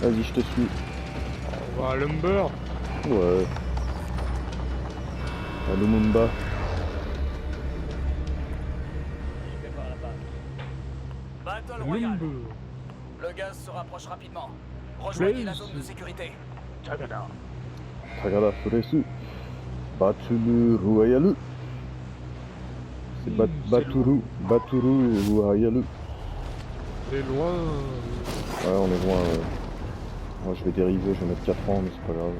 Vas-y, je te suis. On va à Lumber. Ouais. À Lumumba. Battle Royale. Lumber. Le gaz se rapproche rapidement. Rejoignez la Crazy. zone de sécurité. Tagada. Tagada Furesu. Batulu Royale. C'est Baturu. Baturu Royale. C'est loin. Ouais, on est loin. Moi, je vais dériver, je vais mettre 4 ans, mais c'est pas grave.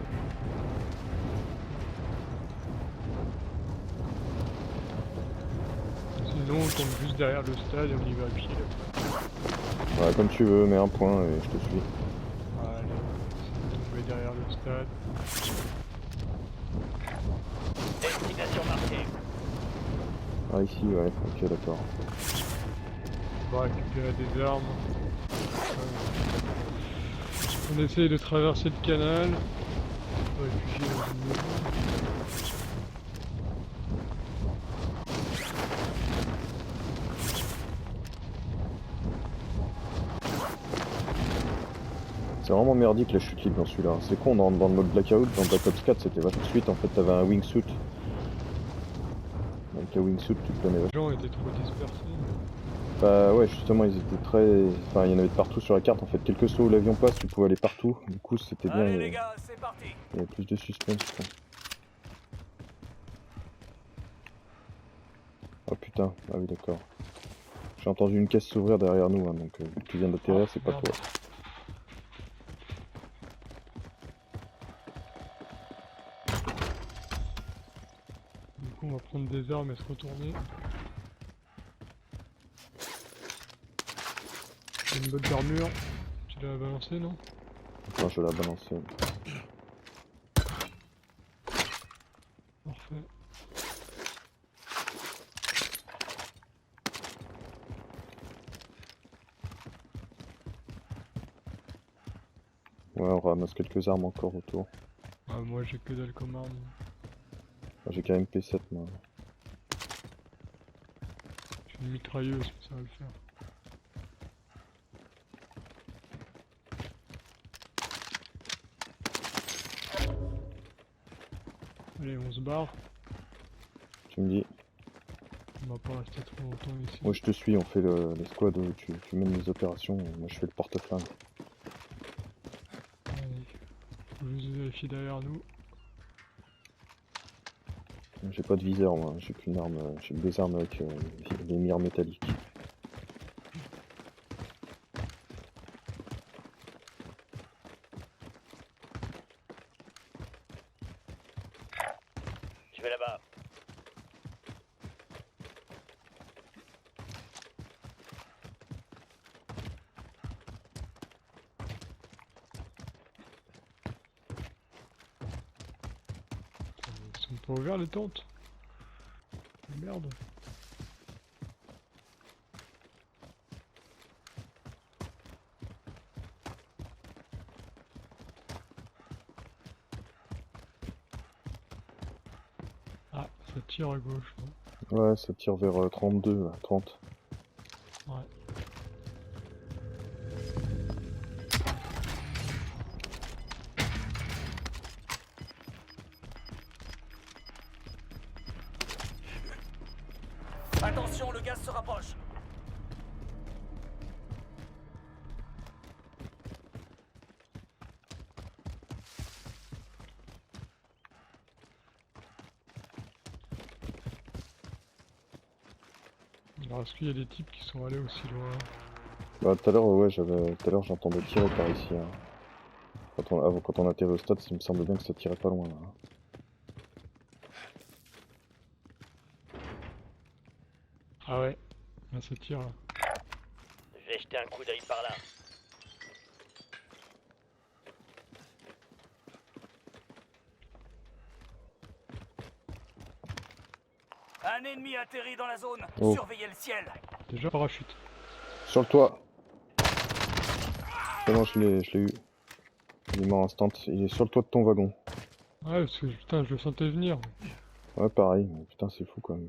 Sinon, on tombe juste derrière le stade et on y va à pied. Là. Ouais, comme tu veux, mets un point et je te suis. Allez, on va tomber derrière le stade. Destination marquée. Ah, ici, ouais, ok, d'accord. On va récupérer des armes. On essaye de traverser le canal. Se réfugier dans une maison. C'est vraiment merdique la chute libre dans celui-là. C'est con, dans le mode Blackout, dans Black Ops 4, c'était vachement suite. En fait, t'avais un wingsuit. Avec le wingsuit, tu te donnais Les vachement. gens étaient trop dispersés. Bah ouais, justement, ils étaient très... Enfin, il y en avait de partout sur la carte. En fait, quel que soit où l'avion passe, tu pouvais aller partout. Du coup, c'était bien. Allez les gars, c'est parti. Il y avait plus de suspense, je pense. Oh putain, ah oui, d'accord. J'ai entendu une caisse s'ouvrir derrière nous, hein, donc tu viens d'atterrir, c'est pas merde. toi. Du coup, on va prendre des armes et se retourner. Une botte d'armure. Tu l'as balancé, non? Non, je vais la balancer. Parfait. Ouais, on ramasse quelques armes encore autour. Ah, moi, j'ai que dalle comme arme. Enfin, j'ai qu'un MP7, moi. J'ai une mitrailleuse, ça va le faire. Allez, on se barre. Tu me dis. On va pas rester trop longtemps ici. Moi, je te suis, on fait les squads où tu mènes les opérations. Moi, je fais le porte-flingue. Allez. Faut juste vérifier derrière nous. J'ai pas de viseur, moi. J'ai qu'une arme. J'ai que des armes avec des mires métalliques. Je vais là-bas. Ils sont pas ouverts les tentes. Merde. Ah, ça tire à gauche. Non Ouais, ça tire vers 32, là, 30. ouais. Attention, le gaz se rapproche. Alors, est-ce qu'il y a des types qui sont allés aussi loin? Bah, tout à l'heure, ouais, tout à l'heure, j'entendais tirer par ici. Hein. Quand on atterrit au stade, il me semble bien que ça tirait pas loin, là. Hein. Ah ouais, là ça tire là. Je vais jeter un coup d'œil par là. Un ennemi atterrit dans la zone. Oh. Surveillez le ciel. Déjà parachute. Sur le toit. C'est bon, je l'ai eu. Il est mort instant. Il est sur le toit de ton wagon. Ouais, parce que putain, je le sentais venir. Ouais, pareil, mais putain, c'est fou quand même.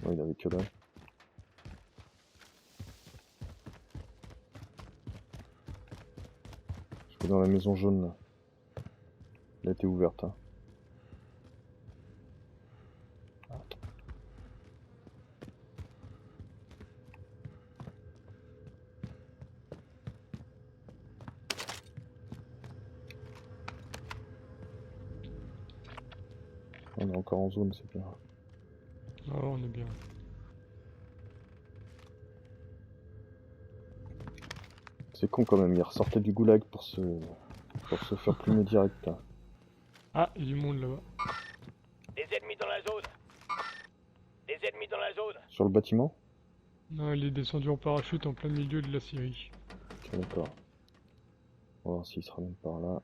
Ouais, il avait que dalle. Je suis dans la maison jaune là. Elle a été ouverte. Hein. On est encore en zone, c'est bien. Ah, on est bien. C'est con quand même, il ressortait du goulag pour se faire plumer direct. Là. Ah, il y a du monde là-bas. Des ennemis dans la zone. Des ennemis dans la zone. Sur le bâtiment? Non, il est descendu en parachute en plein milieu de la Syrie. Ok, d'accord. On va voir s'il se ramène par là.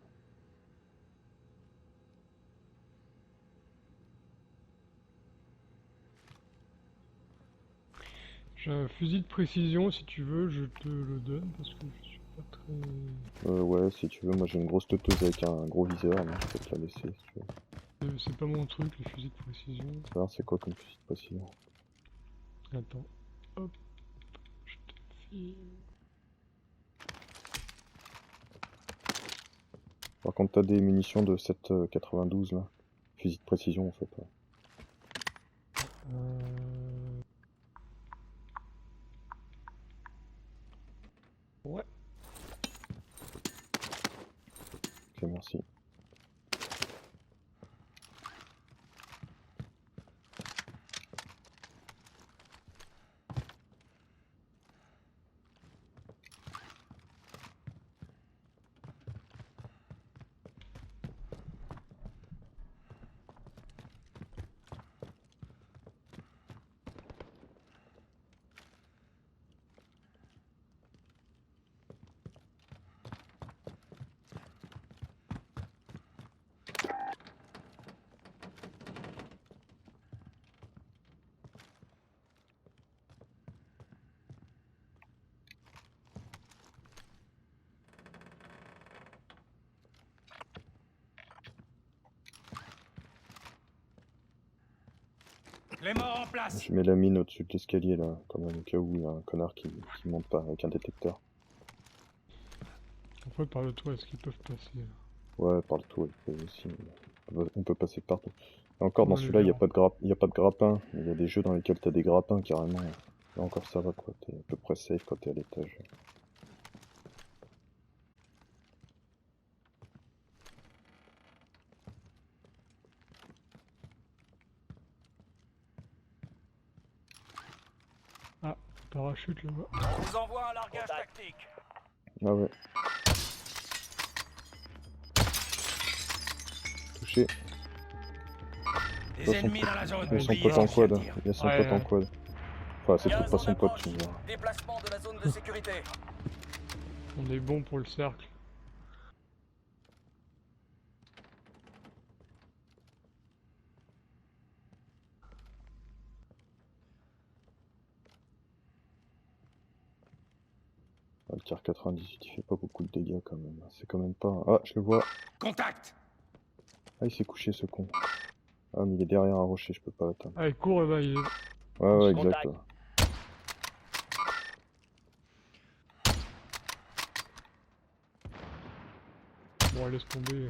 J'ai un fusil de précision, si tu veux, je te le donne parce que je suis pas très... Ouais, si tu veux, moi j'ai une grosse teuteuse avec un gros viseur, mais je peux te la laisser si tu veux. C'est pas mon truc, les fusils de précision. Alors, c'est quoi comme fusil de précision? Attends. Hop. Je te file. Par contre, t'as des munitions de 7,92 là. Fusil de précision en fait. Ouais. Ouais. Ok, merci. Les morts en place. Je mets la mine au-dessus de l'escalier là, quand même, au cas où il y a un connard qui monte pas avec un détecteur. En fait, par le toit, est-ce qu'ils peuvent passer là? Ouais, par le toit, il peut aussi. On peut passer partout. Et encore dans Ouais, les celui-là, il n'y a verrous. pas de grappin. Il y a des jeux dans lesquels t'as des grappins carrément. Là encore ça va quoi, t'es à peu près safe quand t'es à l'étage. Ah, parachute là-bas. On vous envoie un largage tactique. Ah ouais. Touché. Des Son- ennemis dans la zone. Il y a son il pote en marche, quad. Il y a son Ouais, pote en ouais. quad. Enfin, c'est Gaz pas en son pote, approche. tu vois. Déplacement de la zone de sécurité. On est bon pour le cercle. Ah, le tir 98, il fait pas beaucoup de dégâts quand même. C'est quand même pas. Ah, je le vois. Contact. Ah, il s'est couché ce con. Ah, mais il est derrière un rocher, je peux pas l'atteindre. Allez, cours là-bas, il est... Ouais, ouais, Contact. exact. Ouais. Bon, laisse tomber.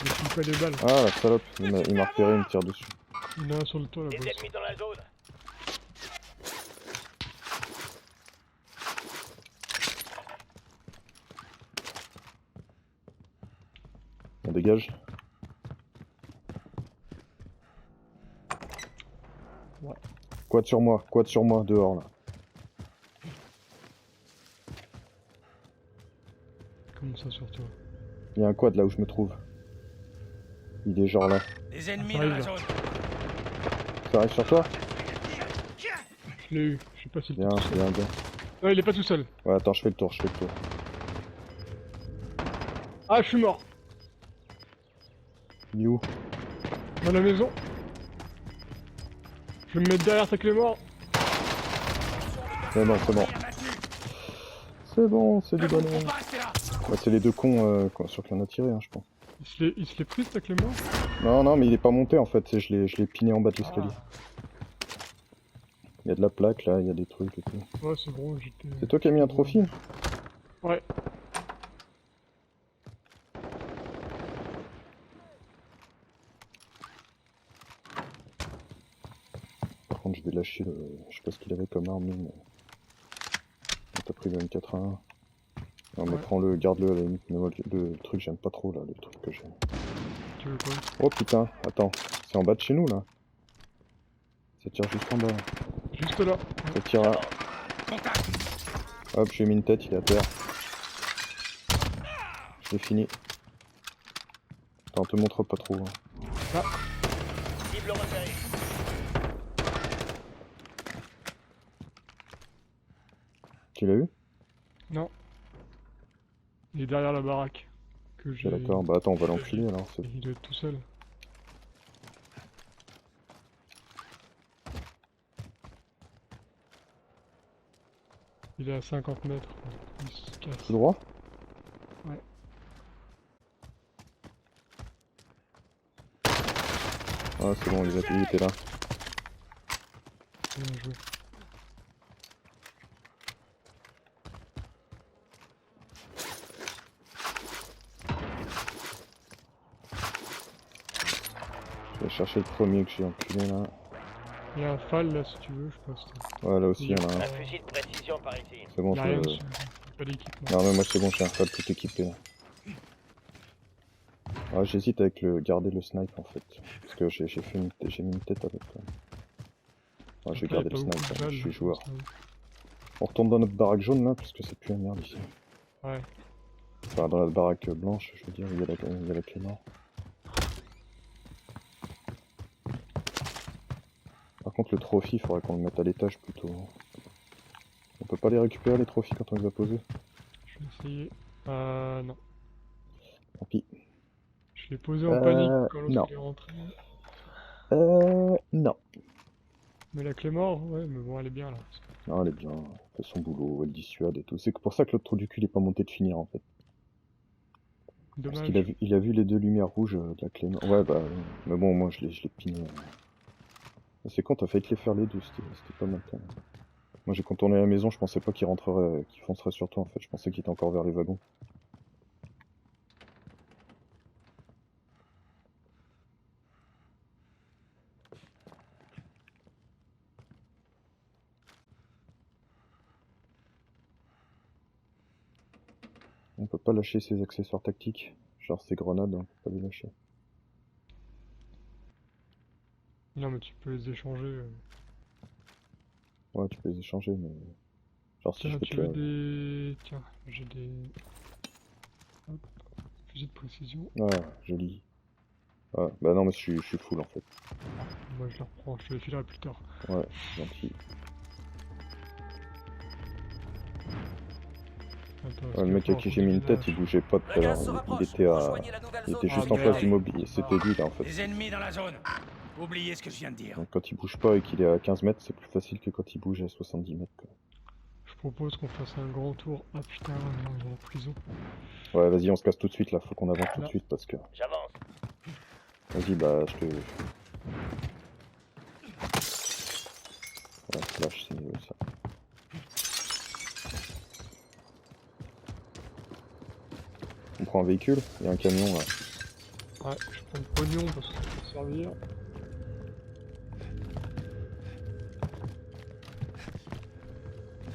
Je suis pas les balles. Ah, la salope, il m'a repéré, il me tire dessus. Il y en a un sur le toit Des là-bas. ennemis dans la zone. On dégage. Ouais. Quad sur moi, dehors là. Comment ça sur toi? Il y a un quad là où je me trouve. Il est genre là. Des ennemis Ça dans la arrive, zone. Ça arrive sur toi? Je l'ai eu. Je sais pas si le Il y a un gars. Non, il est pas tout seul. Ouais, attends, je fais le tour. Ah, je suis mort. Il est où? Dans la maison. Je vais me mettre derrière ta clé mort. Ouais, non, c'est bon. C'est bon, c'est du ballon. Ouais, c'est les deux cons sur qui on a tiré, hein, je pense. Il se l'est prise ta clé mort? Non, non, mais il est pas monté en fait. Je l'ai piné en bas de l'escalier. Il y a de la plaque là, il y a des trucs et tout. Ouais, c'est bon, j'étais... C'est toi qui as mis un trophy? Ouais. Par contre, je vais lâcher le. Je sais pas ce qu'il avait comme arme, lui, mais. T'as pris le M81. Non, mais Ouais. prends-le, garde-le à la limite. Mais moi, le truc, j'aime pas trop là, le truc que j'ai. Tu veux quoi? Oh putain, attends, c'est en bas de chez nous là. Ça tire juste en bas. Juste là. Ça tire à. Hop, j'ai mis une tête, il est à terre. Je l'ai fini. Attends, on te montre pas trop. Hein. Cible repérée. Tu l'as eu? Non. Il est derrière la baraque. Que j'ai... Ok, d'accord, bah attends, on va l'enfiler alors. Il doit être tout seul. Il est à 50 mètres. Il se casse. Tout droit? Ouais. Ah, c'est bon, il était là. Bien joué. Je vais chercher le premier que j'ai enculé là. Il y a un fal là si tu veux, je pense. Ouais, là aussi, il y en a Un un. fusil de précision par ici. C'est bon, Il y a je. rien dessus. Pas d'équipement. Non, mais moi c'est bon, j'ai un fal tout équipé là. Ah, j'hésite avec garder le snipe en fait. Parce que j'ai mis une tête avec. Ah, j'ai Après, gardé le il y a pas snipe, beaucoup de hein, balles, je suis je joueur. pense, hein. On retourne dans notre baraque jaune là, parce que c'est plus la merde ici. Ouais. Enfin, dans la baraque blanche, je veux dire, il y a la clé mort. Par contre, le trophy, il faudrait qu'on le mette à l'étage plutôt. On peut pas les récupérer les trophies quand on les a posés? Je vais essayer. Non. Tant pis. Je l'ai posé en panique quand non. l'autre est rentré. Non. Mais la clé mort, ouais, mais bon, elle est bien là. Non, elle est bien, elle fait son boulot, elle dissuade et tout. C'est pour ça que l'autre trou du cul il est pas monté de finir en fait. Parce Dommage. qu'il a vu les deux lumières rouges de la clé mort. Ouais, bah, mais bon, moi je l'ai piné. C'est con, t'as failli te les faire les deux, c'était pas mal quand même. Moi j'ai contourné la maison, je pensais pas qu'il rentrerait, qu'il foncerait sur toi en fait, je pensais qu'il était encore vers les wagons. On peut pas lâcher ses accessoires tactiques, genre ses grenades, on peut pas les lâcher. Non, mais tu peux les échanger. Ouais, tu peux les échanger, mais... Genre si Tiens, je peux tu te veux la... des... Tiens, j'ai des... Hop. Fusil de précision. Ah, joli. Ah, bah non, mais je suis full en fait. Moi, je les reprends, je te les filerai plus tard. Ouais, gentil. Attends, Ouais, le mec à qui j'ai mis une tête, il bougeait pas tout à l'heure. Il était à... Il était juste en face du mobile. C'était lui là en fait. Des ennemis dans la zone. Oubliez ce que je viens de dire. Donc quand il bouge pas et qu'il est à 15 mètres, c'est plus facile que quand il bouge à 70 mètres. Quoi. Je propose qu'on fasse un grand tour. Ah putain, non, il y a la prison. Ouais, vas-y, on se casse tout de suite là. Faut qu'on avance tout de suite parce que. J'avance. Vas-y, bah je te. Ouais, flash, c'est mieux ça. On prend un véhicule, il y a un camion là. Ouais, je prends le pognon parce que ça peut servir.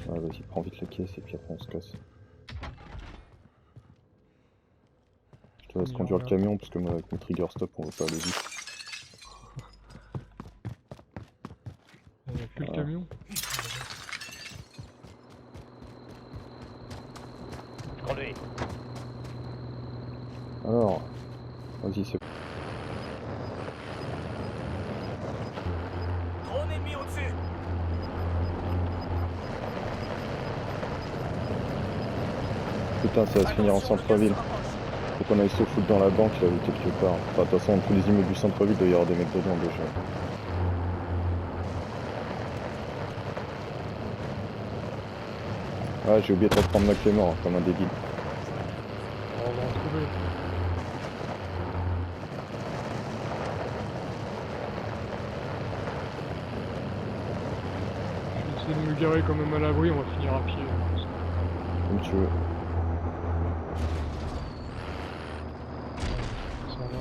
Ouais, vas-y, prends vite la caisse et puis après on se casse. Je te laisse Il y a conduire le rien. camion parce que moi avec mon trigger stop on va pas aller vite. Il n'y a plus le Ah. camion. Conduis. Alors, vas-y, c'est. Drone ennemi au-dessus. Putain, ça va se finir en centre-ville. Faut qu'on aille se foutre dans la banque là ou quelque part. Enfin, de toute façon, tous les immeubles du centre-ville, il doit y avoir des mecs dedans déjà. Ah, j'ai oublié de reprendre ma clé mort, comme un débile. On va en trouver. essayer de me garer quand même à l'abri, on va finir à pied. Comme tu veux. Ça va.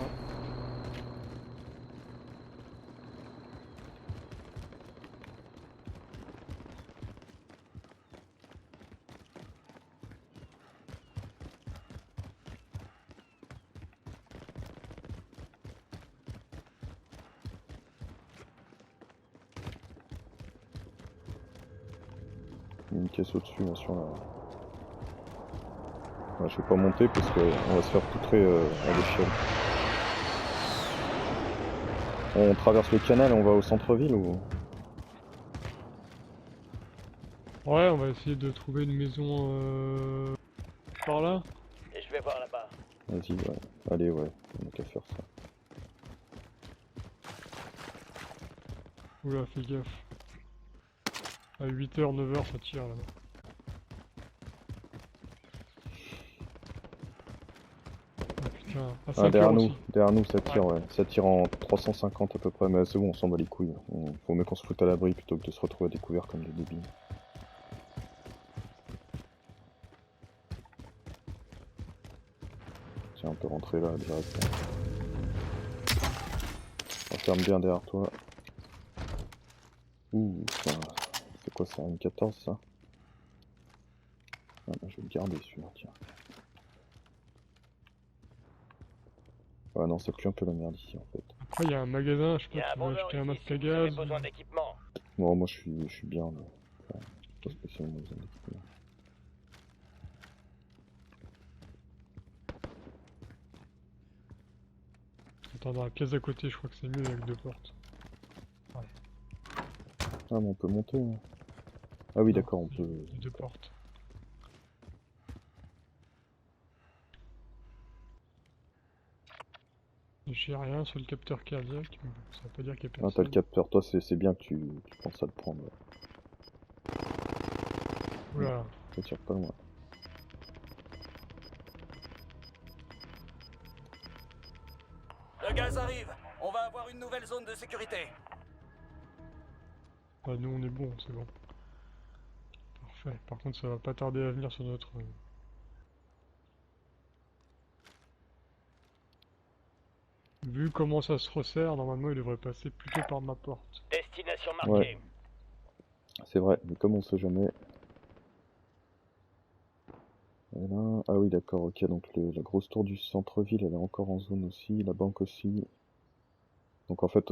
Il y a une caisse au-dessus, là, sur la... Ouais, je vais pas monter parce qu'on va se faire poutrer à l'échelle. On traverse le canal et on va au centre-ville ou... Ouais, on va essayer de trouver une maison par là. Et je vais voir là-bas. Vas-y, ouais. Allez, ouais, on a qu'à faire ça. Oula, fais gaffe. À 8h, 9h, ça tire là-bas. Ah putain, à 5h aussi. Derrière nous, ça tire, ouais. Ça tire en 350 à peu près, mais c'est bon, on s'en bat les couilles. Faut mieux qu'on se foute à l'abri plutôt que de se retrouver à découvert comme des débiles. Tiens, on peut rentrer là, direct. On ferme bien derrière toi. Ouh, c'est quoi ça, une 14 ça? Ah, bah, je vais le garder celui-là, tiens. Ouais, non, ça pue un peu la merde ici en fait. Après, il y a un magasin, je sais Il y a pas, un tu veux vendeur acheter un ici masque si à vous avez gaz. besoin d'équipement. Bon, moi je suis bien là. Enfin, pas spécialement besoin d'équipement. Attends, dans la pièce d'à côté, je crois que c'est mieux avec 2 portes. Ah, mais on peut monter. Hein. Ah oui, Non, d'accord, on peut. 2 portes. J'ai rien sur le capteur cardiaque, mais bon, ça veut pas dire qu'il y a Ah, t'as le personne. capteur, toi c'est bien que tu penses à le prendre. Oula, Ça tire pas loin. Le gaz arrive. On va avoir une nouvelle zone de sécurité. bah, nous on est bon, c'est bon. Parfait, par contre ça va pas tarder à venir sur notre... Vu comment ça se resserre, normalement il devrait passer plutôt par ma porte. Destination marquée. Ouais. C'est vrai, mais comme on sait jamais. Et là... Ah oui, d'accord, ok, donc la grosse tour du centre-ville elle est encore en zone aussi, la banque aussi. Donc en fait,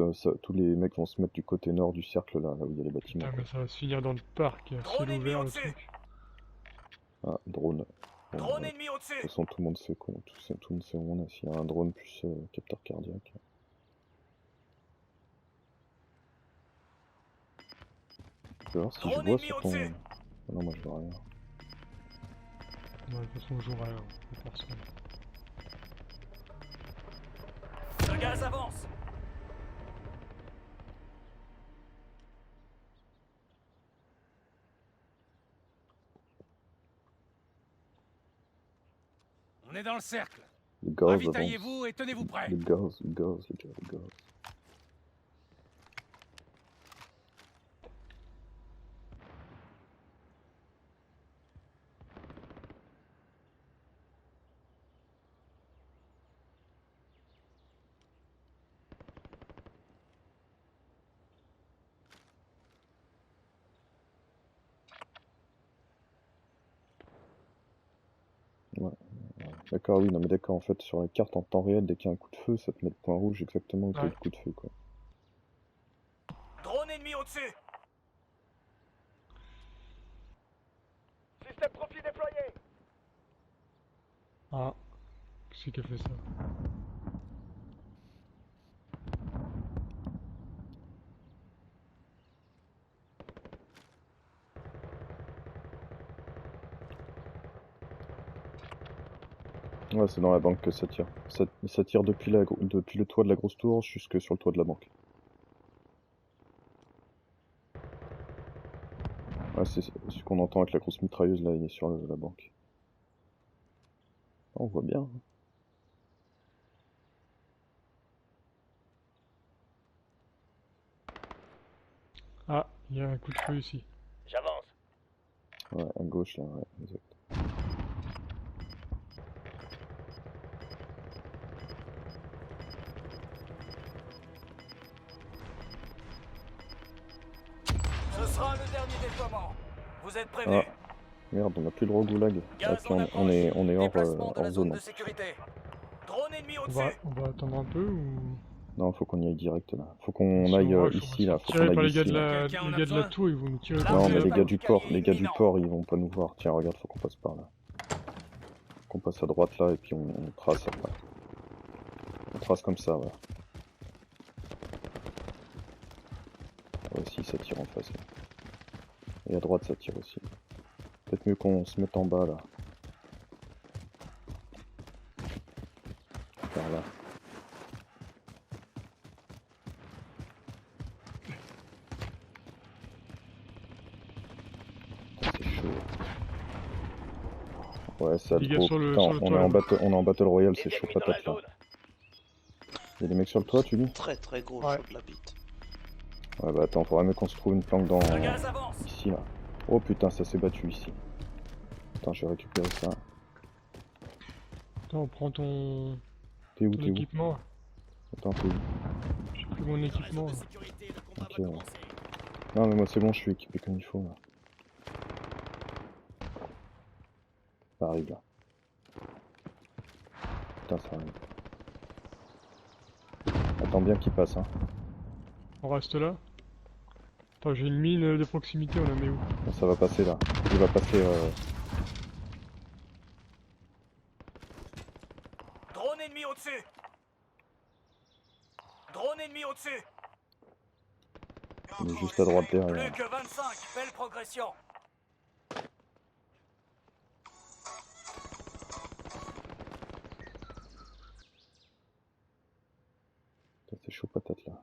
tous les mecs vont se mettre du côté nord du cercle là où il y a les bâtiments. Putain, Quoi. mais ça va se finir dans le parc, à Drone ciel ennemi ouvert le au-dessus. truc. Ah, drone. Bon, Drone ouais. ennemi De au-dessus. toute façon, tout le monde sait quoi. Tout le monde sait où on est. S'il y a un drone plus capteur cardiaque. Je vais voir si je Drone vois ennemi sur ton... au-dessus. Ah non, moi je vois rien. Ouais, de toute façon on joue rien, c'est personne. Le gaz avance. On est dans le cercle. Le gaz avance. Ravitaillez-vous et tenez-vous prêts. Le gaz, les gars, le gaz. Ouais. D'accord, oui, non mais d'accord, en fait, sur la carte en temps réel, dès qu'il y a un coup de feu, ça te met le point rouge exactement où t'as eu Ouais. le coup de feu, quoi. Drone ennemi au-dessus. Système profil déployé. Ah, qui a fait ça? Ouais, c'est dans la banque que ça tire. Ça tire depuis le toit de la grosse tour jusque sur le toit de la banque. Ouais, c'est ce qu'on entend avec la grosse mitrailleuse, là, il est sur la banque. Ah, on voit bien. Ah, il y a un coup de feu ici. Ouais, à gauche là, ouais, exact. Ce sera le dernier déploiement. Vous êtes prévenus. Ah, merde, on a plus le droit au goulag. Ah, Gaz puis en on est approche. hors, Déplacement de la hors zone zone. de sécurité. Drone ennemi On au-dessus. va attendre un peu ou... Non, faut qu'on y aille direct là. Faut qu'on Sur aille Roche, on va ici se là, faire faut tirer qu'on par aille les gars ici de là. Quelqu'un en les a gars de la besoin tour, ils vont nous tirer Non, Non, dessus. mais c'est les pas gars du du port, calier les gars du imminent. port, ils vont pas nous voir. Tiens, regarde, faut qu'on passe par là. Qu'on passe à droite là et puis on trace après. On trace comme ça, ouais. Ouais, si, ça tire en face là. Et à droite, ça tire aussi. Peut-être mieux qu'on se mette en bas là. Par là. C'est chaud. Ouais, c'est Les gars trop. sur le- Putain, sur le on, toit, est en là-bas. on est en Battle Royale, Des c'est chaud ennemis dans la patate là. zone. Y'a des mecs sur le toit, tu dis? Très très gros Ouais. chaud de la bite. Ouais, bah attends, faudrait mieux qu'on se trouve une planque dans. Le gaz avance. Ici là. Oh putain, ça s'est battu ici. Putain, je vais récupérer ça. Attends, on prend ton T'es où, ton t'es où? équipement. Attends, t'es où? J'ai pris mon équipement. là. Ok, ouais. Non, mais moi c'est bon, je suis équipé comme il faut là. Ça arrive là. Putain, ça arrive. Attends bien qu'il passe, hein. On reste là. Attends, j'ai une mine de proximité, on la met où? Bon, ça va passer là. Il va passer. Drone ennemi au-dessus. Drone ennemi au-dessus. Il est juste à droite Plus derrière. que 25. Belle progression. Putain, c'est chaud patate là.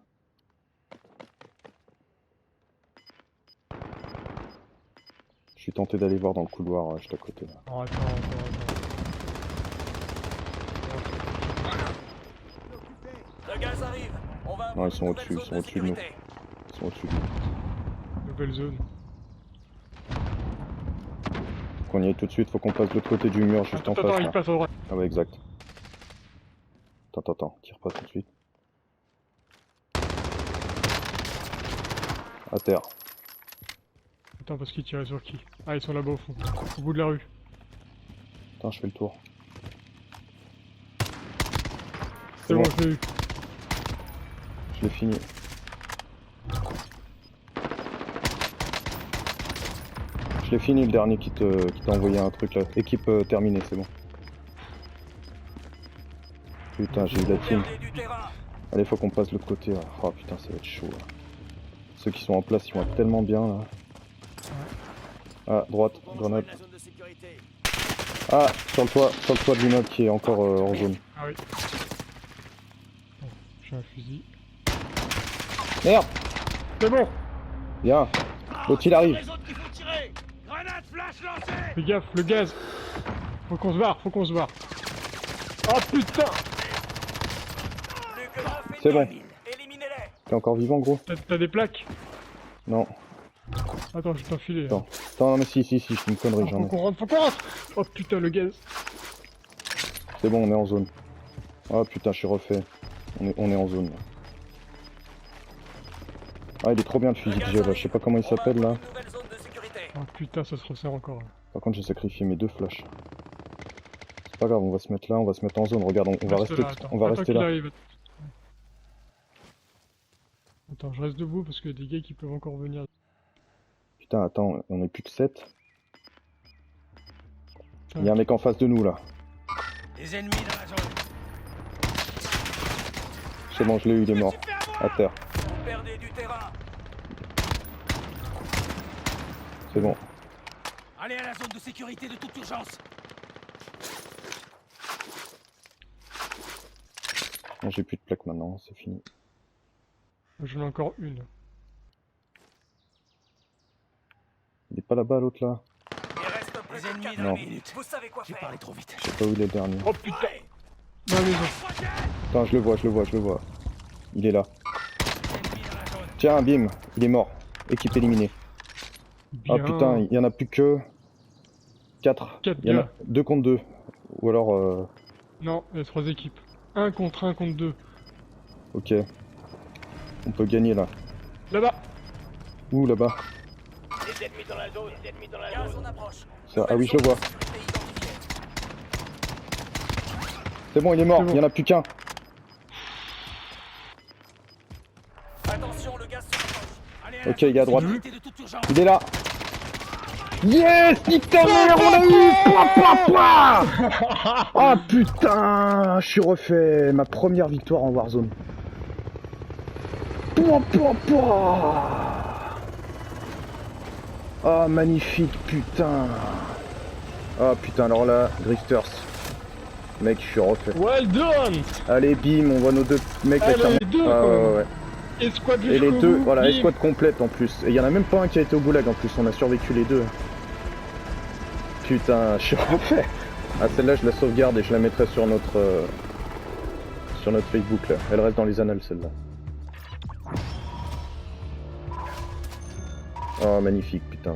Je suis tenté d'aller voir dans le couloir juste à côté là. Oh, attends. Le gaz arrive. On va Non, avoir ils sont une au-dessus, nouvelle ils sont zone au-dessus de nous. sécurité. Ils sont au-dessus de nous. Nouvelle zone. Faut qu'on y aille tout de suite, faut qu'on passe de l'autre côté du mur juste en Attends, face il là. passe à droite. Ah ouais, exact. Attends, tire pas tout de suite. À terre. Attends, parce qu'ils tiraient sur qui? Ah, ils sont là-bas au fond. Au bout de la rue. Attends, je fais le tour. C'est bon, je l'ai eu. Je l'ai fini. Je l'ai fini le dernier qui t'a envoyé un truc là. Équipe terminée, c'est bon. Putain, j'ai eu la team. Perdez du terrain. Allez, faut qu'on passe de l'autre côté là. Oh putain, ça va être chaud là. Ceux qui sont en place, ils vont être tellement bien là. Ah, droite, grenade. La zone de sécurité. Ah, sur le toit de l'immeuble qui est encore en zone. Ah oui. Bon, j'ai un fusil. Merde, C'est bon! bien. L'autre il arrive. Les autres qu'il faut tirer. Grenade flash lancée. Fais gaffe, le gaz! Faut qu'on se barre. Oh putain! Plus que 9 C'est bon. ennemis. Éliminez-les. T'es encore vivant, gros? T'as des plaques? Non. Attends, je vais t'enfiler. Attends. Attends, mais si, je fais une connerie, j'en ai. Faut qu'on rentre! Oh putain, le gaz! C'est bon, on est en zone. Ah putain, je suis refait. On est en zone là. Ah, il est trop bien le fusil que j'ai là. Je sais pas comment il s'appelle là. Une nouvelle zone de sécurité. Oh putain, ça se resserre encore. Là. Par contre, j'ai sacrifié mes 2 flashs. C'est pas grave, on va se mettre là, on va se mettre en zone. Regarde, on va Reste rester, là, attends. on va Attends rester qu'il là. arrive. Attends, je reste debout parce qu'il y a des gars qui peuvent encore venir. Putain, attends, on est plus que 7. Il y a un mec en face de nous là. Des ennemis dans la zone. C'est bon, je l'ai eu, il est mort. À terre. Vous perdez du terrain. C'est bon. Allez à la zone de sécurité de toute urgence. Bon, j'ai plus de plaques maintenant, c'est fini. J'en ai encore une. Il est pas là-bas l'autre là. Il reste plus de 4 Non. minutes. Vous savez quoi faire. parlé trop vite. Je sais pas où il est le dernier. Oh putain! Dans la maison. Putain, je le vois. Il est là. Ennemis dans la zone. Tiens, bim, il est mort. Équipe éliminée. Bien. Ah putain, il y en a plus que. 4. 4 Il y en a gars. 2 contre 2. Ou alors... Non, il y a 3 équipes. 1 contre 2. Ok. On peut gagner là. Là-bas. Ouh, là-bas. Des ennemis dans la zone. Des ennemis dans la Gaz zone. en approche. Ça- Ah oui, je le Nouvelle vois. zone de sécurité identifiée. C'est bon, il est mort. C'est bon. Il y en a plus qu'un. Attention, le gaz se rapproche. Allez, Ok, il est à droite. sécurité de toute urgence. Il est là. Yes, nique ta mère, on l'a eu. Pouah, pouah, pouah. Oh putain, je suis refait. Ma première victoire en Warzone. Pouah, pouah, pouah. Oh, magnifique, putain. Oh putain, alors là, Drifters. Mec, je suis refait. Well done. Allez, bim, on voit nos 2 mecs là Allez, qui sont- les deux, Ah, quoi. ouais, ouais. Escouade Et les jusqu'au deux, bout, voilà, bim. escouade complète en plus. Et il y en a même pas un qui a été au goulag en plus, on a survécu les deux. Putain, je suis refait. Ah, celle-là, je la sauvegarde et je la mettrai sur notre Facebook là. Elle reste dans les annales celle-là. Oh, magnifique, putain.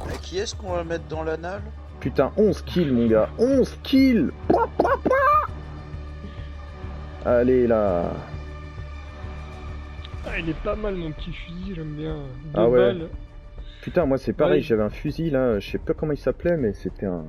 À qui est-ce qu'on va mettre dans l'anal? Putain, 11 kills mon gars, 11 kills. Pouah, pouah, pouah. Allez là. Ah, il est pas mal mon petit fusil, j'aime bien. 2 Ah ouais. balles. Putain, moi c'est pareil, Ouais. j'avais un fusil là, je sais pas comment il s'appelait, mais c'était un...